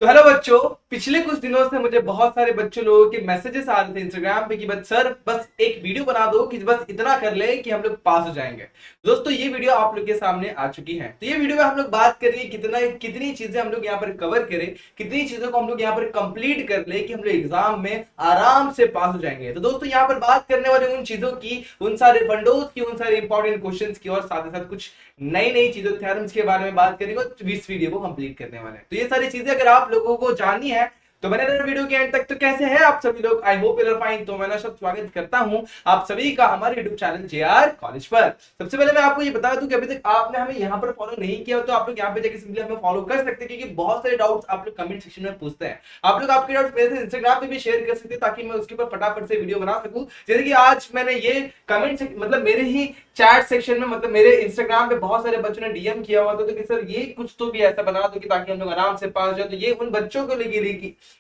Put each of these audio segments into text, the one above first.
तो हेलो बच्चों। पिछले कुछ दिनों से मुझे बहुत सारे बच्चों लोगों के मैसेजेस आ रहे थे इंस्टाग्राम पे कि बस सर बस एक वीडियो बना दो कि बस इतना कर ले कि हम लोग पास हो जाएंगे। दोस्तों ये वीडियो आप लोग के सामने आ चुकी है। तो ये वीडियो में हम लोग बात करेंगे कितनी चीजें हम लोग यहाँ पर कवर करें, कितनी चीजों को हम लोग यहाँ पर कंप्लीट कर ले कि हम लोग एग्जाम में आराम से पास हो जाएंगे। तो दोस्तों यहाँ पर बात करने वाले उन चीजों की, उन सारे फंडोज की, उन सारे इंपॉर्टेंट क्वेश्चंस की और साथ ही साथ कुछ नई नई चीजों थ्योरम्स के बारे में बात करेंगे और इस वीडियो को कंप्लीट करने वाले हैं। तो ये सारी चीजें अगर आप लोगों को जाननी है तो मैंने वीडियो के एंड तक। तो कैसे हैं आप सभी लोग? I hope you are fine. तो मैं सब स्वागत करता हूं आप सभी का हमारे यूट्यूब चैनल जेआर कॉलेज पर। सबसे पहले मैं आपको ये बता दूं कि अभी तक आपने हमें यहाँ पर फॉलो नहीं किया तो आप लोग यहाँ पे जाकर सिंपली हमें फॉलो कर सकते हैं, क्योंकि बहुत सारे डाउट्स आप लोग कमेंट सेक्शन में पूछते हैं। आप लोग आपके डाउट्स मेरे से इंस्टाग्राम पे भी शेयर कर सकते हैं ताकि मैं उसके ऊपर फटाफट से वीडियो बना सकूं। जैसे कि आज मैंने ये कमेंट मतलब मेरे ही चैट सेक्शन में, मतलब मेरे इंस्टाग्राम पे बहुत सारे बच्चों ने डीएम किया हुआ था तो कि सर ये कुछ तो भी ऐसा बना दो कि ताकि हम लोग आराम से पास जाए। तो ये उन बच्चों को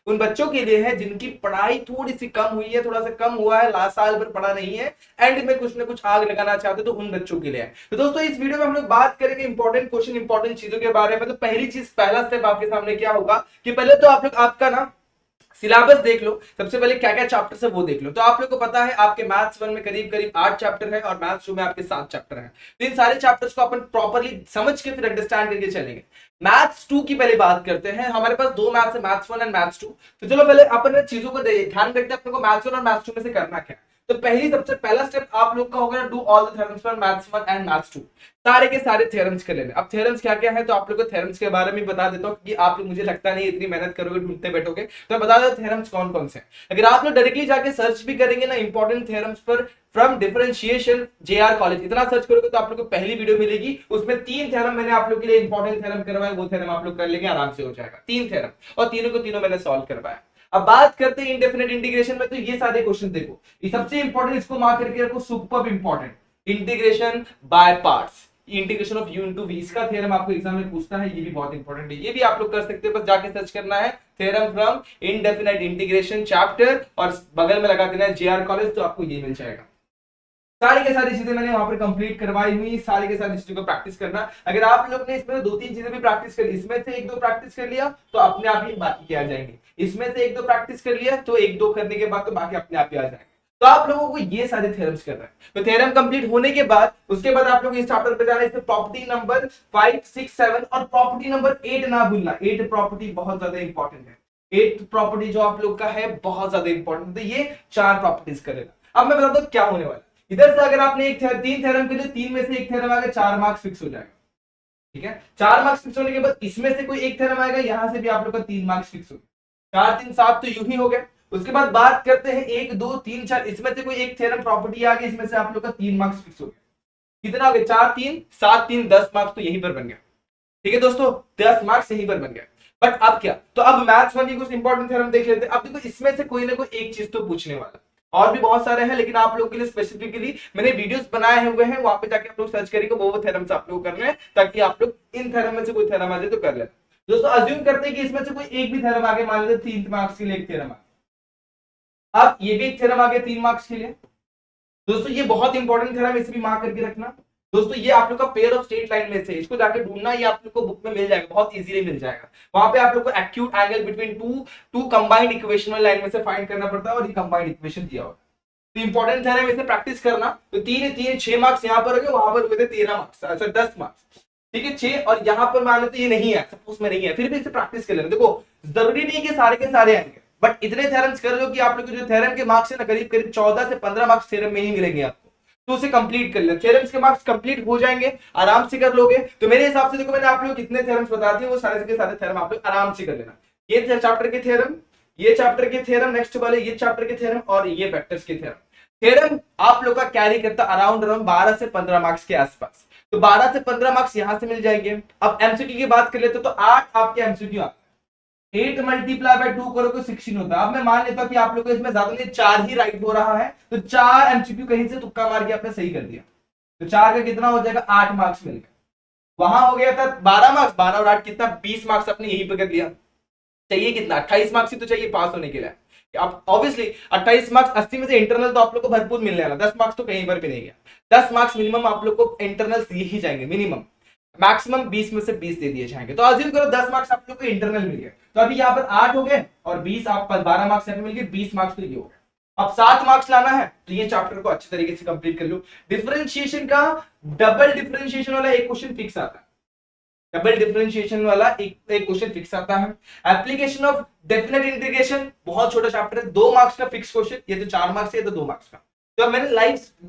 उन बच्चों के लिए है जिनकी पढ़ाई थोड़ी सी कम हुई है, थोड़ा सा कम हुआ है, लास्ट साल भर पढ़ा नहीं है, एंड में कुछ ना कुछ आग लगाना चाहते तो उन बच्चों के लिए है। तो दोस्तों इस वीडियो में हम लोग बात करेंगे इंपॉर्टेंट क्वेश्चन, इंपॉर्टेंट चीजों के बारे में। तो पहली चीज, पहला स्टेप आपके सामने क्या होगा कि पहले तो आप लोग आपका ना सिलेबस देख लो। सबसे पहले क्या क्या चैप्टर है वो देख लो। तो आप लोग को पता है आपके मैथ्स 1 में करीब करीब 8 चैप्टर है और मैथ्स 2 में आपके 7 चैप्टर है। तो इन सारे चैप्टर्स को अपन प्रॉपर्ली समझ के फिर अंडरस्टैंड करके चलेंगे। मैथ्स 2 की पहले बात करते हैं। हमारे पास दो मैथ्स है, मैथ्स 1 एंड मैथ्स 2। तो चलो पहले अपन चीजों को ध्यान रखते हैं अपने को मैथ्स 1 और मैथ्स 2 में से करना क्या है। तो सबसे पहला स्टेप आप लोग का होगा do all the theorems for maths 1 and maths 2। सारे के सारे थ्योरम्स कर लेने। अब थ्योरम्स क्या क्या है तो आप लोग को थ्योरम्स के बारे में बता देता हूँ, क्योंकि आप लोग मुझे लगता नहीं इतनी मेहनत करोगे ढूंढते बैठोगे। तो मैं बता दो थ्योरम्स कौन कौन से हैं। अगर आप लोग डायरेक्टली जाके सर्च भी करेंगे ना इंपॉर्टेंट थ्योरम्स पर फ्रॉम डिफरेंशिएशन जेआर कॉलेज, इतना सर्च करोगे तो आप लोग को पहली वीडियो मिलेगी। उसमें 3 थ्योरम मैंने आप लोग के लिए इंपॉर्टेंट थ्योरम करवाया, वो थ्योरम आप लोग कर लेंगे, आराम से हो जाएगा। 3 थ्योरम और तीनों को तीनों मैंने सॉल्व करवाया। अब बात करते हैं इंडेफिनेट इंटीग्रेशन में। तो ये सारे क्वेश्चन देखो, ये सबसे इंपॉर्टेंट, इसको मार्क करके रखो, super important. Integration by parts, integration of u into v, इसका थ्योरम आपको एग्जाम में पूछता है, ये भी बहुत इंपॉर्टेंट है। ये भी आप लोग कर सकते हैं, बस जाके सर्च करना है theorem from indefinite integration chapter और बगल में लगा देना है जेआर कॉलेज, तो आपको ये मिल जाएगा। सारी के सारी चीजें मैंने वहां पर कंप्लीट करवाई हुई, सारी के सारी चीजों को प्रैक्टिस करना। अगर आप लोग ने इसमें 2-3 चीजें भी प्रैक्टिस कर ली, इसमें से 1-2 प्रैक्टिस कर लिया तो अपने आप ही बाकी के आ जाएंगे। इसमें से 1-2 प्रैक्टिस कर लिया तो 1-2 करने के बाद तो बाकी अपने आप ही आ जाएंगे। तो आप लोगों को ये सारे थ्योरम्स करना है। तो थ्योरम कंप्लीट होने के बाद उसके बाद आप लोग इस चैप्टर पे जाना है। इसमें प्रॉपर्टी नंबर 5, 6, 7 और प्रॉपर्टी नंबर 8 ना भूलना। 8 प्रॉपर्टी बहुत ज्यादा इंपॉर्टेंट है। 8 प्रॉपर्टी जो आप लोग का है बहुत ज्यादा इंपॉर्टेंट है। तो ये 4 प्रॉपर्टीज करेगा। अब मैं बताता हूं क्या होने वाला है। इधर से अगर आपने 3 थ्योरम के लिए 3 में से 1 थ्योरम आ गया, 4 मार्क्स फिक्स हो जाएगा। ठीक है, 4 मार्क्स फिक्स होने के बाद इसमें से कोई एक थ्योरम आएगा, यहां से भी आप लोग का 3 मार्क्स फिक्स हो गया। 4 3 7 तो यूं ही हो गए। उसके बाद बात करते हैं 1 2 3 4, इसमें से कोई एक थ्योरम प्रॉपर्टी आ गई, इसमें से आप लोग का 3 मार्क्स फिक्स हो गया। कितना हो गया? 4 3 7 3 10 मार्क्स तो यहीं पर बन गया। ठीक है दोस्तों, 10 मार्क्स यहीं पर बन गया। बट अब क्या, तो अब मैथ्स 1 की कुछ इंपॉर्टेंट थ्योरम देख लेते हैं। अब देखो इसमें से कोई ना कोई एक चीज तो पूछने वाला, और भी बहुत सारे हैं, लेकिन आप लोगों के लिए स्पेसिफिकली मैंने वीडियोस बनाए हुए हैं, वहां पे जाके आप लोग सर्च करेंगे, वो थ्योरम्स आप लोग करने हैं ताकि आप लोग इन थ्योरम में से कोई थ्योरम आ जाए तो कर लेना। दोस्तों अज्यूम करते हैं कि इसमें से कोई एक भी थ्योरम आ गया, मान लीजिए 3 मार्क्स के लिए एक थ्योरम आ गया। अब ये भी एक थ्योरम आ गया 3 मार्क्स के लिए। दोस्तों ये बहुत इंपॉर्टेंट थ्योरम, इसे भी मार्क करके रखना। दोस्तों ये आप लोग का पेयर ऑफ स्ट्रेट लाइन में से, इसको जाके ढूंढना, ये आप लोग को बुक में मिल जाएगा, बहुत इजीली मिल जाएगा। वहां पे आप लोग को acute angle between two combined equation वाली लाइन में से फाइंड करना पड़ता है और ये कंबाइंड इक्वेशन दिया होगा। तो इंपॉर्टेंट थ्योरम इसे प्रैक्टिस करना। तो 6 मार्क्स यहाँ पर हो गए, वहां पर हुए थे 13 मार्क्स, अच्छा 10 मार्क्स। ठीक है, 6 और यहाँ पर मान लेते ये नहीं है, सपोज में नहीं है, फिर भी इसे प्रैक्टिस कर लेना। देखो जरूरी नहीं कि सारे के सारे आएंगे, बट इतने थ्योरम्स कर लो कि आप लोग जो थ्योरम के मार्क्स है ना, करीब करीब 14 से 15 मार्क्स थ्योरम में ही मिलेंगे आपको। तो उसे कंप्लीट कर लेना, थ्योरम्स के मार्क्स कंप्लीट हो जाएंगे, आराम से कर लोगे। तो मेरे हिसाब से देखो मैंने आप लोग कितने थ्योरम्स बता दिए, वो सारे के सारे थ्योरम आप लोग आराम से कर लेना। ये चैप्टर के थ्योरम, ये चैप्टर के थ्योरम, नेक्स्ट वाले ये चैप्टर के थ्योरम और ये वेक्टर्स के थ्योरम। थ्योरम आप लोग का कैरी करता अराउंड 12 से 15 मार्क्स के आसपास। तो 12 से 15 मार्क्स यहां से मिल जाएंगे। अब एमसीक्यू की बात कर लेते तो 8 आपके एमसीक्यू आते हैं। 8 मल्टीप्लाई बाय 2 करो तो 16 होता है। अब मैं मान लेता हूं कि आप लोग को इसमें ज्यादा नहीं 4 ही राइट हो रहा है, तो 4 एमसीक्यू कहीं से तुक्का मार के आपने सही कर दिया। तो 4 का कितना हो जाएगा? 8 मार्क्स मिल गए। वहां हो गया था 12 मार्क्स, 12 और 8 कितना? 20 मार्क्स अपने यहीं पे कर लिया। चाहिए कितना? 28 मार्क्स ही तो चाहिए पास होने के लिए। अब ऑब्वियसली 28 मार्क्स 80 में से इंटरनल तो आप लोग को भरपूर मिलने वाला, 10 मार्क्स तो कहीं पर भी नहीं गया। 10 मार्क्स मिनिमम आप लोग को इंटरनल ही जाएंगे मिनिमम। मैक्सिमम 20 में से 20 दे दिए जाएंगे। तो अज्यूम करो 10 मार्क्स आप लोग को इंटरनल मिल गए, तो अभी यहाँ पर 8 हो गए और 20 आप 12 मार्क्स यहाँ पे मिल गए, 20 मार्क्स तो ये हो गए। अब 7 मार्क्स लाना है तो ये चैप्टर को अच्छे तरीके से कंप्लीट कर लो। डिफरेंशिएशन का डबल डिफरेंशिएशन वाला एक क्वेश्चन फिक्स आता है, डबल डिफरेंशिएशन वाला एक क्वेश्चन फिक्स आता है। एप्लीकेशन ऑफ डेफिनेट इंटीग्रेशन बहुत छोटा चैप्टर है, 2 मार्क्स का फिक्स क्वेश्चन, ये तो 4 मार्क्स है, ये तो 2 मार्क्स का। तो मैंने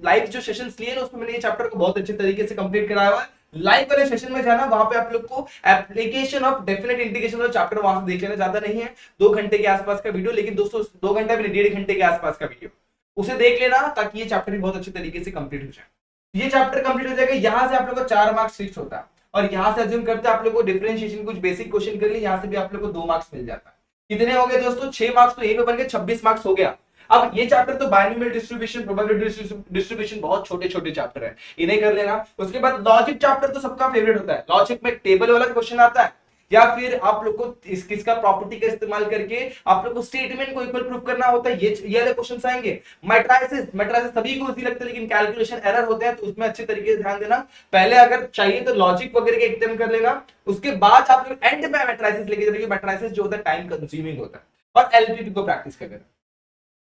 लाइव जो सेशंस लिए ना उसमें मैंने ये चैप्टर को बहुत अच्छे तरीके से कंप्लीट कराया हुआ है। लाइव वाले सेशन में जाना, वहां पे आप लोग को एप्लीकेशन ऑफ डेफिनेट इंटीग्रेशन वाला चैप्टर वहां से देख लेना, ज्यादा नहीं है, 2 घंटे के आसपास का वीडियो, लेकिन दोस्तों 2 घंटे में 1.5 घंटे के आसपास का वीडियो, उसे देख लेना ताकि ये चैप्टर भी बहुत अच्छे तरीके से कंप्लीट हो जाए। ये चैप्टर कंप्लीट हो जाएगा, यहां से आप लोग को 4 मार्क्स फिक्स होता है, और यहां से अज्यूम करते हैं आप लोग को डिफरेंशिएशन कुछ बेसिक क्वेश्चन कर लिए, यहां से भी आप लोग को 2 मार्क्स मिल जाता है। कितने हो गए दोस्तों? 6 मार्क्स तो यहीं पे बन गए, 26 मार्क्स हो गया। अब ये चैप्टर तो बायनोमियल डिस्ट्रीब्यूशन, प्रोबेबिलिटी डिस्ट्रीब्यूशन बहुत छोटे छोटे चैप्टर है, इन्हें कर लेना। उसके बाद लॉजिक चैप्टर तो सबका फेवरेट होता है, लॉजिक में टेबल वाला क्वेश्चन आता है, या फिर आप लोग को किसका प्रॉपर्टी का इस्तेमाल करके आप लोग को स्टेटमेंट को इक्वल प्रूफ करना होता है, ये वाले क्वेश्चंस आएंगे। मैट्रिसेस सभी को इजी लगता है, लेकिन कैलकुलेशन एरर होते हैं, तो उसमें अच्छे तरीके से ध्यान देना। पहले अगर चाहिए तो लॉजिक वगैरह के एग्जाम कर लेना, उसके बाद आप लोग एंड में मैट्रिसेस लेके जाएंगे। मैट्रिसेस जो होता है टाइम कंज्यूमिंग होता है, और एलपीपी को प्रैक्टिस कर लेना।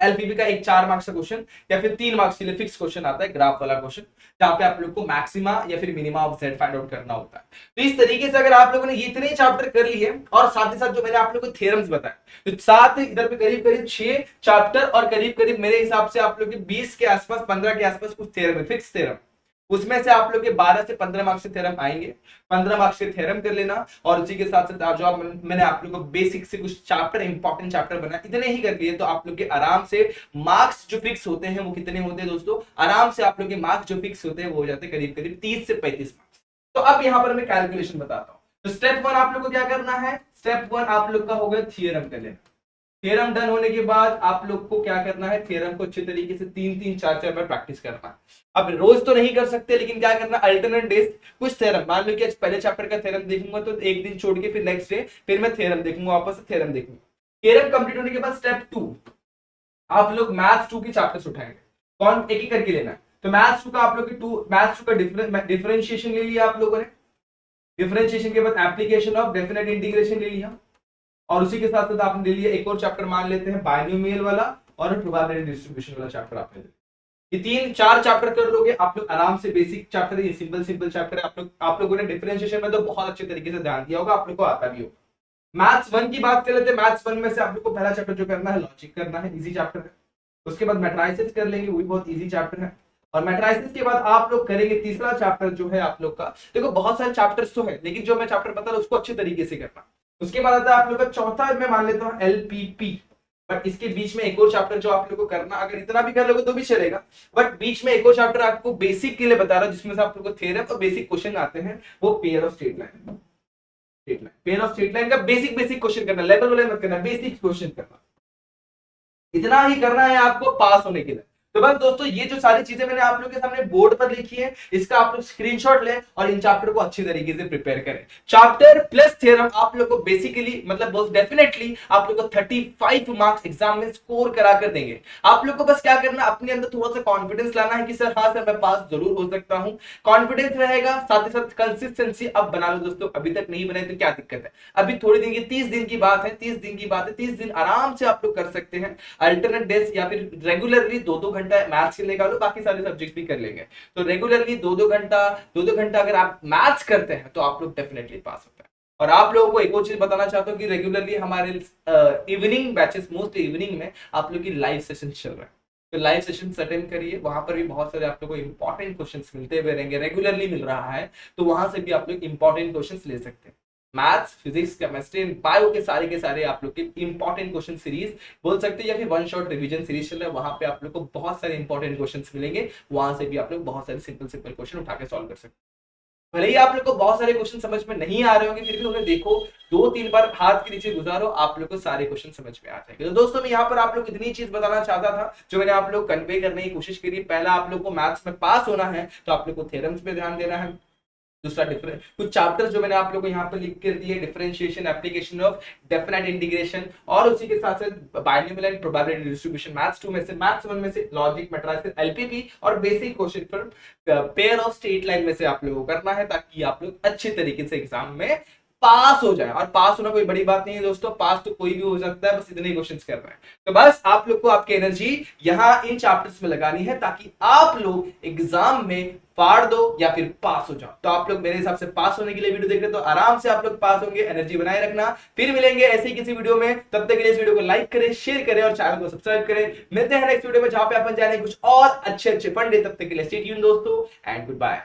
एलपीपी का एक 4 मार्क्स का क्वेश्चन या फिर 3 मार्क्स के लिए फिक्स क्वेश्चन आता है, ग्राफ वाला क्वेश्चन, जहां पे आप लोग को मैक्सिमा या फिर minima of Z find out करना होता है। तो इस तरीके से अगर आप लोगों ने ये इतने चैप्टर कर लिए, और साथ ही साथ जो मैंने आप लोगों को थ्योरम्स बताए, तो साथ इधर पे करीब करीब 6 चैप्टर, और करीब करीब मेरे हिसाब से आप लोग के 20 के आसपास, 15 के आसपास कुछ थ्योरम है, फिक्स थ्योरम, उसमें से आप लोग के 12 से 15 मार्क्स के थ्योरम आएंगे। 15 मार्क्स के थ्योरम कर लेना, और उसी के साथ साथ जो मैंने आप लोग को बेसिक से कुछ चैप्टर, इंपॉर्टेंट चैप्टर बनाया, इतने ही कर लिए तो आप लोग के आराम से मार्क्स जो फिक्स होते हैं वो कितने होते हैं दोस्तों? आराम से आप लोग के मार्क्स जो फिक्स होते हैं वो हो जाते हैं करीब करीब 30 से 35 मार्क्स। तो अब यहां पर मैं कैलकुलेशन बताता हूं। तो स्टेप 1 आप लोग को क्या करना है? स्टेप 1 आप लोग का होगा थ्योरम कर लेना। थ्योरम डन होने के बाद आप लोग को क्या करना है? थ्योरम को अच्छे तरीके से 3-3, 4-4 बार प्रैक्टिस करना है। अब रोज तो नहीं कर सकते, लेकिन क्या करना, अल्टरनेट डेज कुछ थ्योरम, मान लो कि आज पहले चैप्टर का थ्योरम देखूंगा तो एक दिन छोड़ के फिर नेक्स्ट डे फिर मैं थ्योरम देखूंगा, वापस से थ्योरम देखूंगा। थ्योरम कंप्लीट होने के बाद स्टेप 2 आप लोग मैथ्स 2 की चैप्टर्स उठाएंगे, कौन एक ही करके लेना है। तो मैथ्स 2 का आप लोग की मैथ्स 2 का डिफरेंशिएशन ले लिया आप लोगों ने, डिफरेंशिएशन के बाद एप्लीकेशन ऑफ डेफिनेट इंटीग्रेशन ले लिया, और उसी के साथ साथ आपने ले लिया एक और चैप्टर, मान लेते हैं बायनोमियल वाला और प्रोबेबिलिटी डिस्ट्रीब्यूशन वाला चैप्टर आपने ले लिया। ये 3-4 चैप्टर कर लोगे आप लोग आराम से, बेसिक चैप्टर है, ये सिंपल चैप्टर है। आप लोगों ने डिफरेंशिएशन में तो बहुत अच्छे तरीके से ध्यान दिया होगा, आप लोग को आता भी होगा। मैथ्स 1 की बात कर लेते हैं। मैथ्स 1 में से आप लोग को पहला चैप्टर जो करना है लॉजिक करना है, इजी चैप्टर है। उसके बाद मैट्रिसेस कर लेंगे, वो भी बहुत इजी चैप्टर है। और मैट्रिसेस के बाद आप लोग करेंगे तीसरा चैप्टर जो है आप लोग का, देखो बहुत सारे चैप्टर्स तो है, लेकिन जो मैं चैप्टर बता रहा हूं उसको अच्छे तरीके से करना। उसके बाद आता है आप लोग का चौथा, मैं मान लेता हूं एलपीपी, बट इसके बीच में एक और चैप्टर जो आप लोग को करना, अगर इतना भी कर लोगे तो भी चलेगा, बट बीच में एक और चैप्टर आपको बेसिक के लिए बता रहा हूं, जिसमें से आप लोग को थ्योरम और बेसिक क्वेश्चन आते हैं, वो pair of straight line. Pair of straight line का बेसिक क्वेश्चन करना, लेवल वाले मत करना, बेसिक क्वेश्चन करना, इतना ही करना है आपको पास होने के लिए। तो बस दोस्तों ये जो सारी चीजें मैंने आप लोगों के सामने बोर्ड पर लिखी है, इसका आप लोग स्क्रीनशॉट लें और इन चैप्टर को अच्छी तरीके से प्रिपेयर करें। चैप्टर प्लस थ्योरम आप लोग को बेसिकली मतलब बहुत डेफिनेटली आप लोग को 35 मार्क्स एग्जाम में स्कोर करा कर देंगे। आप लोग को बस क्या करना, अपने अंदर थोड़ा सा कॉन्फिडेंस लाना है कि सर हाँ सर मैं पास जरूर हो सकता हूं। कॉन्फिडेंस रहेगा, साथ ही साथ कंसिस्टेंसी अब बना लो दोस्तों, अभी तक नहीं बनाई तो क्या दिक्कत है, अभी थोड़ी दिन की 30 दिन की बात है, 30 दिन की बात है, 30 दिन आराम से आप लोग कर सकते हैं। अल्टरनेट डेज या फिर रेगुलरली 2-2 घंटा मैथ्स के लिए निकालो, बाकी सारे सब्जेक्ट भी कर लेंगे। तो रेगुलरली 2-2 घंटा अगर आप मैथ्स करते हैं तो आप लोग डेफिनेटली पास होते हैं। और आप लोगों को एक और चीज बताना चाहता हूं कि रेगुलरली हमारे इवनिंग बैचेस, मोस्टली इवनिंग में आप लोग की लाइव सेशन चल रहा है, तो लाइव सेशन अटेंड करिए, वहां पर भी बहुत सारे आप लोग को इंपॉर्टेंट क्वेश्चंस मिलते हुए रहेंगे, रेगुलरली मिल रहा है, तो वहां से भी आप लोग इंपॉर्टेंट क्वेश्चंस ले सकते हैं। Maths, physics, chemistry and bio के सारे आप लोग के इंपॉर्टेंट क्वेश्चन सीरीज बोल सकते हैं, या फिर वन शॉट रिवीजन सीरीज चल रहा है, वहां पे आप लोग को बहुत सारे इंपॉर्टेंट क्वेश्चंस मिलेंगे, वहां से भी आप लोग बहुत सारे सिंपल क्वेश्चन उठा के सॉल्व कर सकते हैं। भले ही आप लोग को बहुत सारे क्वेश्चन समझ में नहीं आ रहे होंगे, फिर भी उन्हें देखो, 2-3 बार हाथ के नीचे गुजारो, आप लोग को सारे क्वेश्चन समझ में आ जाएंगे। तो दोस्तों मैं यहाँ पर आप लोग इतनी चीज बताना चाहता था जो मैंने आप लोग कन्वे करने की कोशिश करी। पहला आप लोग को मैथ्स में पास होना है तो आप लोग को थ्योरम्स पे ध्यान देना है, दूसरा डिफरेंट कुछ चैप्टर्स जो मैंने आप लोगों को यहाँ पे लिख कर दिए, differentiation, application of definite integration, और उसी के साथ साथ binomial and probability distribution, maths 2 में से, मैथ्स 1 में से लॉजिक, मैट्रिसेस, एलपीपी और basic question for pair of straight line में से आप लोगों को करना है, ताकि आप लोग अच्छे तरीके से एग्जाम में पास हो जाए। और पास होना कोई बड़ी बात नहीं है दोस्तों, पास तो कोई भी हो सकता है, बस इतने क्वेश्चंस कर रहे हैं। तो बस आप लोग को आपकी एनर्जी यहाँ इन चैप्टर्स में लगानी है, ताकि आप लोग एग्जाम में फाड़ दो या फिर पास हो जाओ। तो आप लोग मेरे हिसाब से पास होने के लिए वीडियो देख रहे हो, तो आराम से आप लोग पास होंगे। एनर्जी बनाए रखना, फिर मिलेंगे ऐसे ही किसी वीडियो में। तब तक के लिए इस वीडियो को लाइक करें, शेयर करें और चैनल को सब्सक्राइब करें। मिलते हैं नेक्स्ट वीडियो में, जहां पे अपन जाने कुछ और अच्छे अच्छे फंडे। तब तक के लिए स्टे ट्यून्ड दोस्तों, एंड गुड बाय।